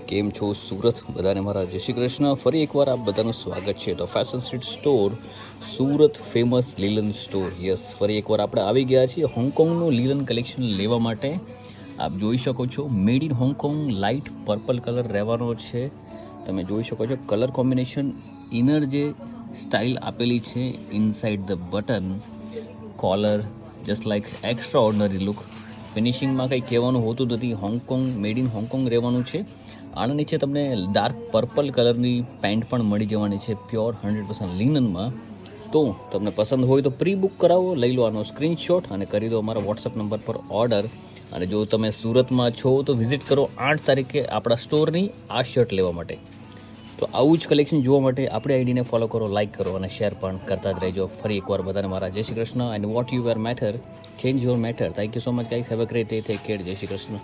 કેમ છો સુરત? બધાને મારા જય શ્રી કૃષ્ણ. ફરી એકવાર આપ બધાનું સ્વાગત છે. તો fashion street store, Surat famous લીલન સ્ટોર. યસ, ફરી એકવાર આપણે આવી ગયા છીએ હોંગકોંગનું લીલન કલેક્શન લેવા માટે. આપ જોઈ શકો છો made in Hong Kong light purple colour રહેવાનો છે. તમે જોઈ શકો છો કલર કોમ્બિનેશન, ઇનર જે સ્ટાઇલ આપેલી છે, inside the button, collar just like extraordinary look. ફિનિશિંગમાં કંઈ કહેવાનું હોતું નથી. હોંગકોંગ મેડ ઇન હોંગકોંગ રહેવાનું છે. આના નીચે તમને ડાર્ક પર્પલ કલરની પેન્ટ પણ મળી જવાની છે, પ્યોર 100% લિનનમાં. તો તમને પસંદ હોય તો પ્રી બુક કરાવો, લઈ લો આનો સ્ક્રીનશોટ અને કરી દો અમારા વોટ્સઅપ નંબર પર ઓર્ડર. અને જો તમે સુરતમાં છો તો વિઝિટ કરો 8 તારીખે આપણા સ્ટોરની આ શર્ટ લેવા માટે. તો આવું જ કલેક્શન જોવા માટે આપણી આઈડીને ફોલો કરો, લાઇક કરો અને શેર પણ કરતા જ રહેજો. ફરી એકવાર બધાને મારા જય Shri Krishna. And what you were matter, change your matter. Thank you so much guys. Have a great day. Take care. જય શ્રી કૃષ્ણ.